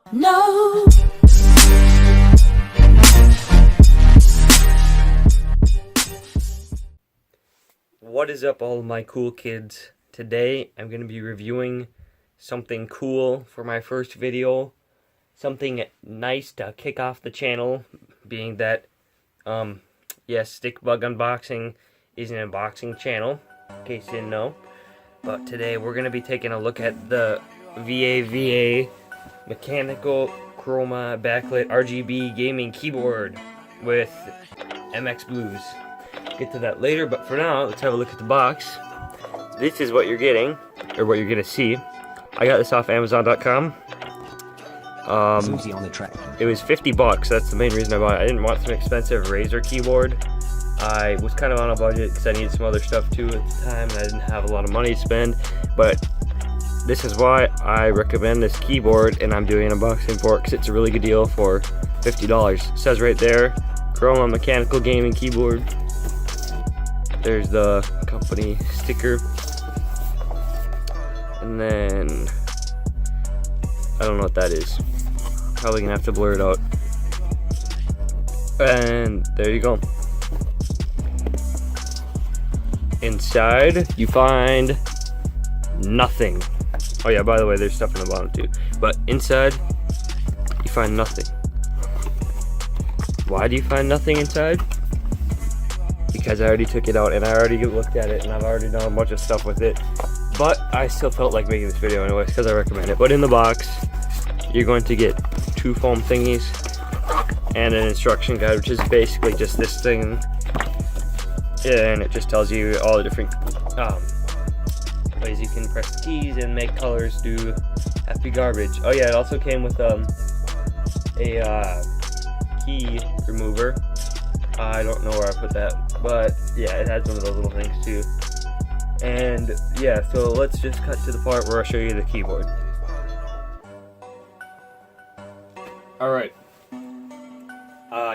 No. What is up, all my cool kids? Today I'm going to be reviewing something cool for my first video. Something nice to kick off the channel, being that, yes, Stick Bug Unboxing is an unboxing channel, in case you didn't know. But today we're going to be taking a look at the VAVA Mechanical Chroma Backlit RGB Gaming Keyboard with MX Blues. Get to that later, but for now, let's have a look at the box. This is what you're getting, or what you're going to see. I got this off Amazon.com. It was $50, that's the main reason I bought it. I didn't want some expensive Razer keyboard. I was kind of on a budget because I needed some other stuff too at the time, and I didn't have a lot of money to spend. But this is why I recommend this keyboard, and I'm doing an unboxing for it because it's a really good deal for $50. It says right there, Chroma Mechanical Gaming Keyboard. There's the company sticker. And then, I don't know what that is. Probably gonna have to blur it out. And there you go. Inside, you find nothing. Oh yeah, by the way, there's stuff in the bottom too. But inside, you find nothing. Why do you find nothing inside? Because I already took it out and I already looked at it and I've already done a bunch of stuff with it. But I still felt like making this video anyways because I recommend it. But in the box, you're going to get 2 foam thingies and an instruction guide, which is basically just this thing. And it just tells you all the different ways you can press the keys and make colors do happy garbage. Oh yeah, it also came with a key remover. I don't know where I put that, but yeah, it has one of those little things too. And yeah, so let's just cut to the part where I'll show you the keyboard. Alright,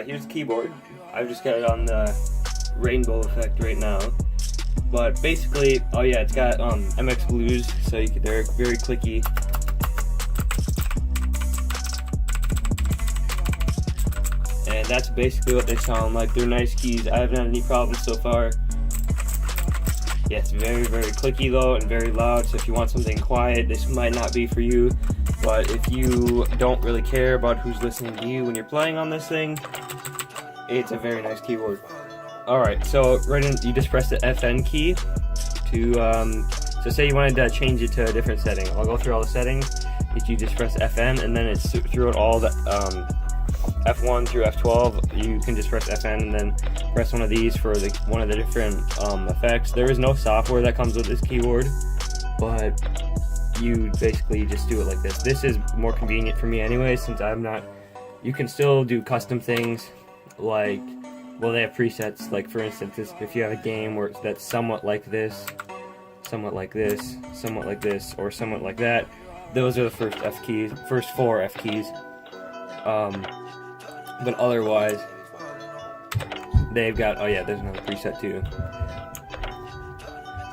here's the keyboard. I've just got it on the rainbow effect right now. But basically, oh yeah, it's got MX Blues, so they're very clicky. And that's basically what they sound like. They're nice keys. I haven't had any problems so far. Yeah, it's very, very clicky though, and very loud, so if you want something quiet, this might not be for you. But if you don't really care about who's listening to you when you're playing on this thing, it's a very nice keyboard. Alright, so you just press the FN key to, so say you wanted to change it to a different setting. I'll go through all the settings. If you just press FN, and then it's throughout all the, F1 through F12, you can just press FN and then press one of these for one of the different effects. There is no software that comes with this keyboard, but you basically just do it like this. This is more convenient for me anyway, since I'm not, you can still do custom things, like, well, they have presets, like for instance, if you have a game where that's somewhat like this, somewhat like this, somewhat like this, or somewhat like that, those are the first first 4 F keys. But otherwise, they've got, oh yeah, there's another preset too.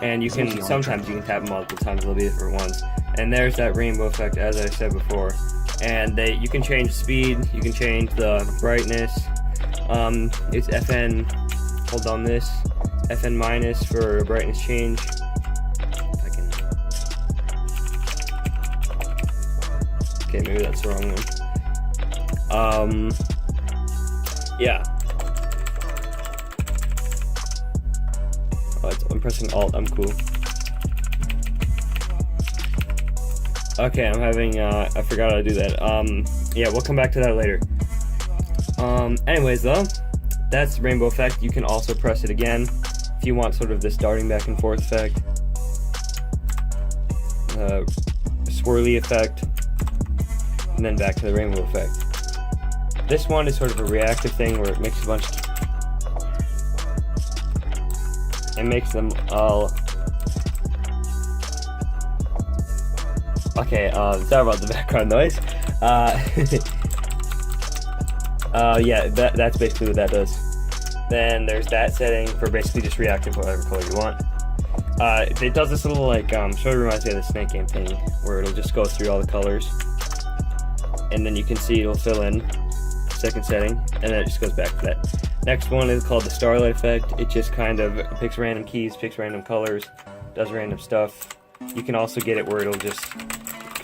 And you can, sometimes you can tap them multiple times, there'll be different ones. And there's that rainbow effect, as I said before. And you can change the speed, you can change the brightness. It's FN, hold on this, FN minus for brightness change. If I can, okay, maybe that's the wrong one. Yeah. Oh, I'm pressing Alt, I'm cool. Okay, I'm having, I forgot how to do that. Yeah, we'll come back to that later. Anyways though, that's the rainbow effect. You can also press it again if you want sort of this darting back and forth effect. Swirly effect. And then back to the rainbow effect. This one is sort of a reactive thing where it makes a bunch of... It makes them all... Okay, sorry about the background noise. Yeah, that's basically what that does. Then there's that setting for basically just reactive whatever color you want. It does this little like, sort of reminds me of the Snake Game thing, where it'll just go through all the colors. and then you can see it'll fill in second setting, and then it just goes back to that. Next one is called the starlight effect. It just kind of picks random keys, picks random colors, does random stuff. You can also get it where it'll just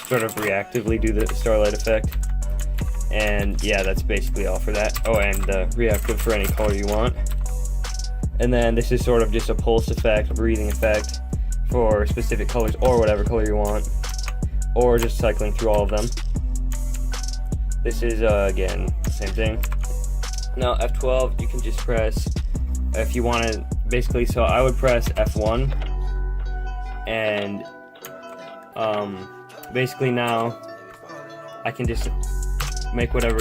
sort of reactively do the starlight effect. And yeah, that's basically all for that. Oh, and reactive for any color you want. And then this is sort of just a pulse effect, a breathing effect for specific colors or whatever color you want, or just cycling through all of them. This is again the same thing. Now F12, you can just press if you want to, basically. So I would press F1, and basically now I can just make whatever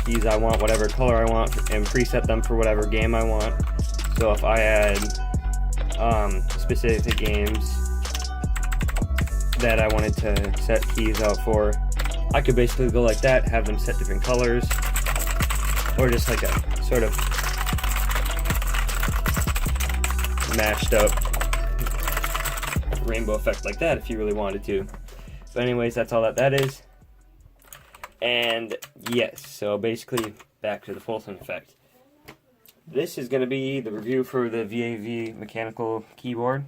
keys I want, whatever color I want, and preset them for whatever game I want. So if I had specific games that I wanted to set keys out for, I could basically go like that, have them set different colors, or just like a sort of mashed up rainbow effect like that if you really wanted to. But anyways, that's all that is. And yes, so basically back to the pulsing effect. This is going to be the review for the VAV mechanical keyboard.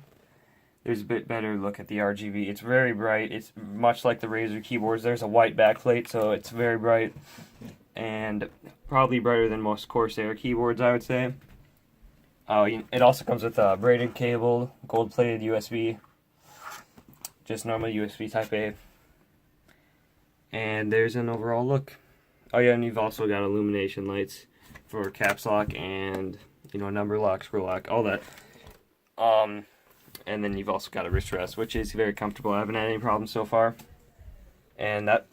There's a bit better look at the RGB. It's very bright. It's much like the Razer keyboards. There's a white backplate, so it's very bright, and probably brighter than most Corsair keyboards, I would say. It also comes with a braided cable, gold-plated USB, just normal USB Type A. And there's an overall look. Oh yeah, and you've also got illumination lights for caps lock and, you know, number lock, scroll lock, all that. And then you've also got a wrist rest, which is very comfortable. I haven't had any problems so far. And that